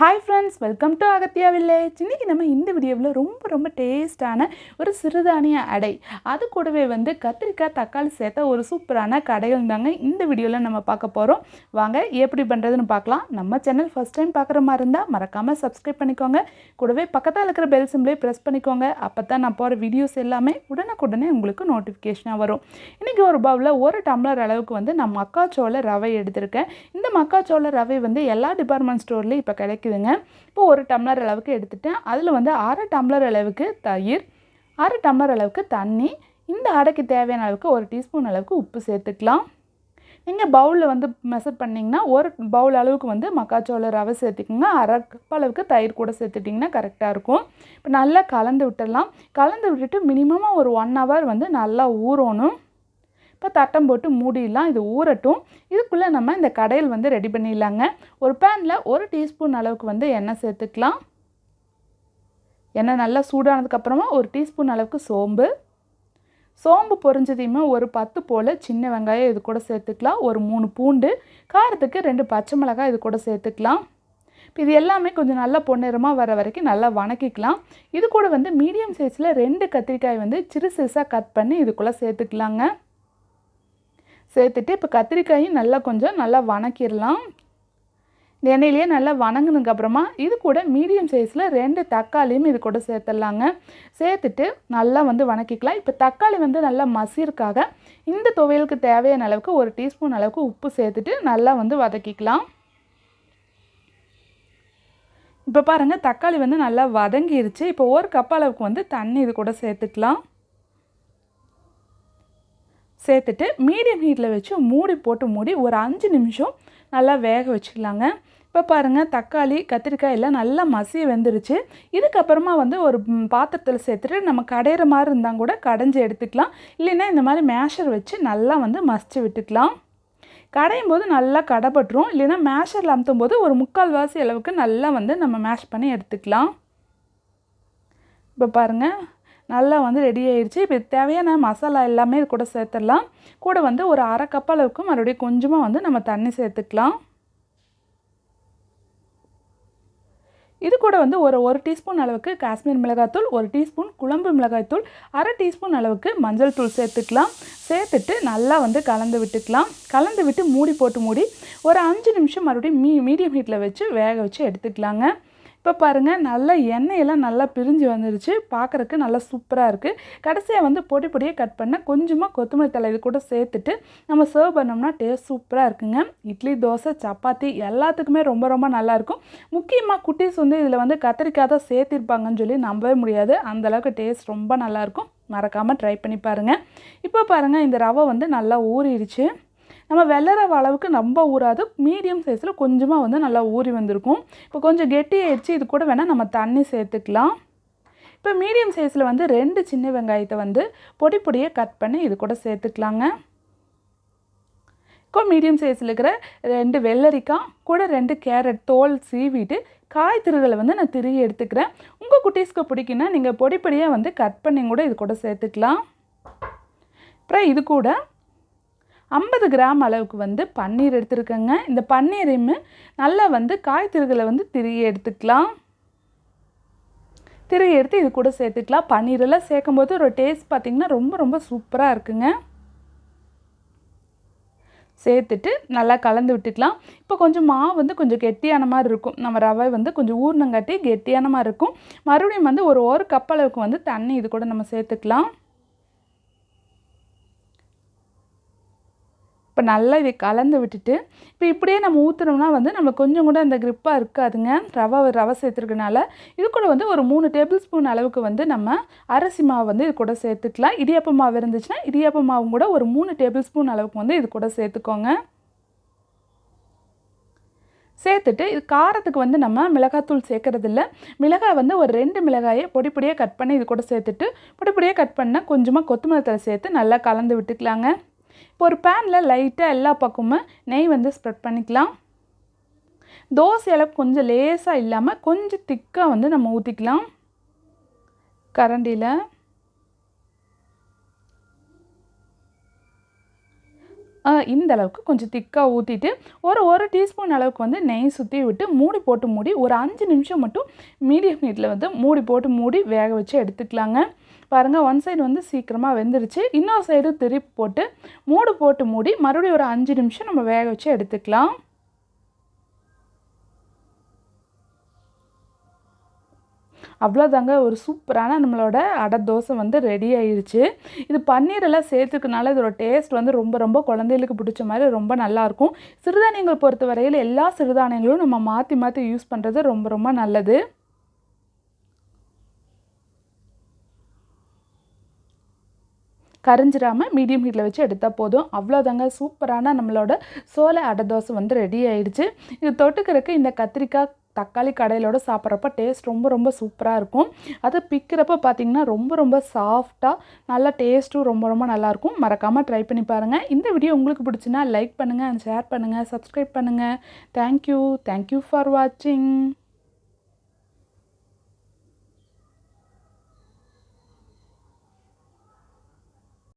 Hi friends, welcome to Agathiya village. இன்றைக்கி நம்ம இந்த வீடியோவில் ரொம்ப டேஸ்டான ஒரு சிறுதானிய அடை, அது கூடவே கத்திரிக்காய் தக்காளி சேர்த்த ஒரு சூப்பரான கடைகள் தாங்க இந்த வீடியோவில் நம்ம பார்க்க போகிறோம். வாங்க எப்படி பண்ணுறதுன்னு பார்க்கலாம். நம்ம சேனல் ஃபஸ்ட் டைம் பார்க்குற மாதிரி இருந்தால் மறக்காமல் சப்ஸ்கிரைப் பண்ணிக்கோங்க. கூடவே பக்கத்தில் இருக்கிற பெல் சிம்பிளே ப்ரெஸ் பண்ணிக்கோங்க. அப்போ தான் நான் போகிற வீடியோஸ் எல்லாமே உடனுக்குடனே உங்களுக்கு நோட்டிஃபிகேஷனாக வரும். இன்றைக்கி ஒரு பவுலில் 1 டம்ளர் அளவுக்கு நான் மக்காச்சோள ரவை எடுத்திருக்கேன். இந்த மக்காச்சோள ரவை எல்லா டிபார்ட்மெண்ட் ஸ்டோர்லேயும் இப்போ கிடைக்குதுங்க. இப்போ 1 டம்ளர் அளவுக்கு எடுத்துட்டேன். அதில் 1/2 டம்ளர் அளவுக்கு தயிர், 1/2 டம்ளர் அளவுக்கு தண்ணி, இந்த அடைக்கு தேவையான அளவுக்கு 1 டீஸ்பூன் அளவுக்கு உப்பு சேர்த்துக்கலாம். நீங்கள் பவுலில் மெஷர் பண்ணிங்கன்னா 1 பவுல் அளவுக்கு மக்காச்சோள ரவை சேர்த்துக்குங்க. 1/2 கப் அளவுக்கு தயிர் கூட சேர்த்துட்டிங்கன்னா கரெக்டாக இருக்கும். இப்போ நல்லா கலந்து விட்டுடலாம். கலந்து விட்டுட்டு மினிமமாக ஒரு 1 ஹவர் நல்லா ஊறணும். இப்போ தட்டம் போட்டு மூடிடலாம். இது ஊறட்டும். இதுக்குள்ளே நம்ம இந்த கடையில் ரெடி பண்ணிடலாங்க. ஒரு பேனில் 1 டீஸ்பூன் அளவுக்கு எண்ணெய் சேர்த்துக்கலாம். எண்ணெய் நல்லா சூடானதுக்கப்புறமா 1 டீஸ்பூன் அளவுக்கு சோம்பு பொரிஞ்சதையுமே ஒரு 10 போல் சின்ன வெங்காயம் இது கூட சேர்த்துக்கலாம். ஒரு 3 பூண்டு, காரத்துக்கு 2 பச்சை மிளகாய் இது கூட சேர்த்துக்கலாம். இப்போ இது எல்லாமே கொஞ்சம் நல்லா பொன்னிறமாக வர வரைக்கும் நல்லா வணக்கிக்கலாம். இது கூட மீடியம் சைஸில் 2 கத்திரிக்காய் சிறுசாக கட் பண்ணி இதுக்குள்ளே சேர்த்துக்கலாங்க. சேர்த்துட்டு இப்போ கத்திரிக்காயும் நல்லா வணக்கிடலாம். இந்த எண்ணெயிலேயே நல்லா வணங்கினதுக்கப்புறமா இது கூட மீடியம் சைஸில் 2 தக்காளியும் இது கூட சேர்த்துடலாங்க. சேர்த்துட்டு நல்லா வணக்கிக்கலாம். இப்போ தக்காளி நல்லா மசிறதுக்காக இந்த துவையலுக்கு தேவையான அளவுக்கு 1 டீஸ்பூன் அளவுக்கு உப்பு சேர்த்துட்டு நல்லா வதக்கிக்கலாம். இப்போ பாருங்கள், தக்காளி நல்லா வதங்கிருச்சு. இப்போ 1 கப் அளவுக்கு தண்ணி இது கூட சேர்த்துக்கலாம். சேர்த்துட்டு மீடியம் ஹீட்டில் வச்சு மூடி ஒரு 5 நிமிஷம் நல்லா வேக வச்சுக்கலாங்க. இப்போ பாருங்கள், தக்காளி கத்திரிக்காய் எல்லாம் நல்லா மசிய வெந்துருச்சு. இதுக்கப்புறமா ஒரு பாத்திரத்தில் சேர்த்துட்டு நம்ம கடையிற மாதிரி இருந்தால் கூட கடைஞ்சி எடுத்துக்கலாம். இல்லைன்னா இந்த மாதிரி மேஷர் வச்சு நல்லா மசிச்சு விட்டுக்கலாம். கடையும் போது நல்லா கடைப்பட்டுரும். இல்லைன்னா மேஷரில் அமுத்தும் போது ஒரு 3/4 வாசி அளவுக்கு நல்லா நம்ம மேஷ் பண்ணி எடுத்துக்கலாம். இப்போ பாருங்கள், நல்லா ரெடி ஆயிடுச்சு. இப்போ தேவையான மசாலா எல்லாமே இது கூட சேர்த்துடலாம். கூட ஒரு 1/2 கப் அளவுக்கு மறுபடியும் கொஞ்சமாக நம்ம தண்ணி சேர்த்துக்கலாம். இது கூட ஒரு டீஸ்பூன் அளவுக்கு காஷ்மீர் மிளகாய்த்தூள், 1 டீஸ்பூன் குழம்பு மிளகாய்த்தூள், 1/2 டீஸ்பூன் அளவுக்கு மஞ்சள் தூள் சேர்த்துக்கலாம். சேர்த்துட்டு நல்லா கலந்து விட்டுக்கலாம். கலந்து விட்டு மூடி ஒரு 5 நிமிஷம் மறுபடியும் மீடியம் ஹீட்டில் வச்சு வேக வச்சு எடுத்துக்கலாங்க. இப்போ பாருங்கள், நல்லா எண்ணெயெல்லாம் நல்லா பிரிஞ்சு வந்துருச்சு. பார்க்குறக்கு நல்லா சூப்பராக இருக்குது. கடைசியாக பொடியாக கட் பண்ண கொஞ்சமாக கொத்தமல்லி தழை இது கூட சேர்த்துட்டு நம்ம சர்வ் பண்ணோம்னா டேஸ்ட் சூப்பராக இருக்குங்க. இட்லி, தோசை, சப்பாத்தி எல்லாத்துக்குமே ரொம்ப நல்லாயிருக்கும். முக்கியமாக குட்டீஸ் இதில் கத்திரிக்காய் தான் சேர்த்திருப்பாங்கன்னு சொல்லி நம்பவே முடியாது. அந்தளவுக்கு டேஸ்ட் ரொம்ப நல்லாயிருக்கும். மறக்காமல் ட்ரை பண்ணி பாருங்கள். இப்போ பாருங்கள், இந்த ரவை நல்லா ஊறிடுச்சு. நம்ம வெள்ளை ரவை அளவுக்கு ரொம்ப ஊறாது, மீடியம் சைஸில் கொஞ்சமாக நல்லா ஊறி வந்திருக்கும். இப்போ கொஞ்சம் கெட்டி ஆயிடுச்சு. இது கூட வேணால் நம்ம தண்ணி சேர்த்துக்கலாம். இப்போ மீடியம் சைஸில் 2 சின்ன வெங்காயத்தை பொடியாக கட் பண்ணி இது கூட சேர்த்துக்கலாங்க. இப்போ மீடியம் சைஸில் இருக்கிற 2 வெள்ளரிக்காய், கூட 2 கேரட் தோல் சீவிட்டு காய் திருகளை நான் திருகி எடுத்துக்கிறேன். உங்கள் குட்டீஸ்க்கு பிடிக்குன்னா நீங்கள் பொடியாக கட் பண்ணி கூட இது கூட சேர்த்துக்கலாம். அப்புறம் இது கூட 50 கிராம் அளவுக்கு பன்னீர் எடுத்துருக்கேங்க. இந்த பன்னீரையுமே நல்லா காய் திருகளை திருகி எடுத்துக்கலாம். திருகி எடுத்து இது கூட சேர்த்துக்கலாம். பன்னீரெல்லாம் சேர்க்கும்போது ஒரு டேஸ்ட் பார்த்திங்கன்னா ரொம்ப சூப்பராக இருக்குங்க. சேர்த்துட்டு நல்லா கலந்து விட்டுக்கலாம். இப்போ கொஞ்சம் மாவு கொஞ்சம் கெட்டியான மாதிரி இருக்கும். நம்ம ரவை கொஞ்சம் ஊறினங்காட்டி கெட்டியான மாதிரி இருக்கும். மறுபடியும் ஒரு கப் அளவுக்கு தண்ணி இது கூட நம்ம சேர்த்துக்கலாம். இப்போ நல்லா இதை கலந்து விட்டுட்டு இப்போ இப்படியே நம்ம ஊற்றுனோம்னா நம்மளுக்கு கொஞ்சம் கூட அந்த கிரிப்பாக இருக்காதுங்க. ரவை சேர்த்துருக்கனால இது கூட ஒரு 3 டேபிள் ஸ்பூன் அளவுக்கு நம்ம அரிசி மாவு இது கூட சேர்த்துக்கலாம். இடியாப்ப மாவு இருந்துச்சுன்னா இடியாப்ப மாவும் கூட ஒரு 3 டேபிள் ஸ்பூன் அளவுக்கு இது கூட சேர்த்துக்கோங்க. சேர்த்துட்டு இது காரத்துக்கு நம்ம மிளகாத்தூள் சேர்க்குறதில்ல. மிளகாய் ஒரு 2 மிளகாயை பொடியாக கட் பண்ணி இது கூட சேர்த்துட்டு பொடியாக கட் பண்ணால் கொஞ்சமாக கொத்தமல்லி தழை சேர்த்து நல்லா கலந்து விட்டுக்கலாங்க. இப்போ ஒரு பேனில் லைட்டாக எல்லா பக்கமும் நெய் ஸ்ப்ரெட் பண்ணிக்கலாம். தோசை அளவுக்கு கொஞ்சம் லேசாக இல்லாமல் கொஞ்சம் திக்காக நம்ம ஊற்றிக்கலாம். கரண்டியில் இந்த அளவுக்கு கொஞ்சம் திக்காக ஊற்றிட்டு ஒரு டீஸ்பூன் அளவுக்கு வந்து நெய் சுற்றி விட்டு மூடி போட்டு மூடி ஒரு 5 நிமிஷம் மட்டும் மீடியம் ஹீட்டில் வந்து மூடி போட்டு மூடி வேக வச்சு எடுத்துக்கலாங்க. பாருங்கள், ஒன் சைடு வந்து சீக்கிரமாக வெந்துருச்சு. இன்னொரு சைடு திருப்பி போட்டு மூடி போட்டு மூடி மறுபடியும் ஒரு 5 நிமிஷம் நம்ம வேக வச்சு எடுத்துக்கலாம். அவ்வளோதாங்க, ஒரு சூப்பரான நம்மளோட அடை தோசை வந்து ரெடி ஆயிடுச்சு. இது பன்னீரெல்லாம் சேர்த்துக்கனால இதோட டேஸ்ட் வந்து ரொம்ப குழந்தைகளுக்கு பிடிச்ச மாதிரி ரொம்ப நல்லாயிருக்கும். சிறுதானியங்கள் பொறுத்த வரையில் எல்லா சிறுதானியங்களும் நம்ம மாற்றி யூஸ் பண்ணுறது ரொம்ப நல்லது. கரிஞ்சிடாமல் மீடியம் ஹீட்டில் வச்சு எடுத்தால் போதும். அவ்வளோதாங்க, சூப்பரான நம்மளோட சோள அடை தோசை வந்து ரெடி ஆயிடுச்சு. இது தொட்டுக்கிறதுக்கு இந்த கத்திரிக்காய் தக்காளி கடையிலோட சாப்பிட்றப்ப டேஸ்ட் ரொம்ப சூப்பராக இருக்கும். அது பிக்கிறப்ப பார்த்திங்கன்னா ரொம்ப சாஃப்டாக நல்ல டேஸ்ட்டும் ரொம்ப நல்லாயிருக்கும். மறக்காமல் ட்ரை பண்ணி பாருங்கள். இந்த வீடியோ உங்களுக்கு பிடிச்சுன்னா லைக் பண்ணுங்கள், ஷேர் பண்ணுங்கள், சப்ஸ்கிரைப் பண்ணுங்கள். தேங்க்யூ ஃபார் வாட்சிங்.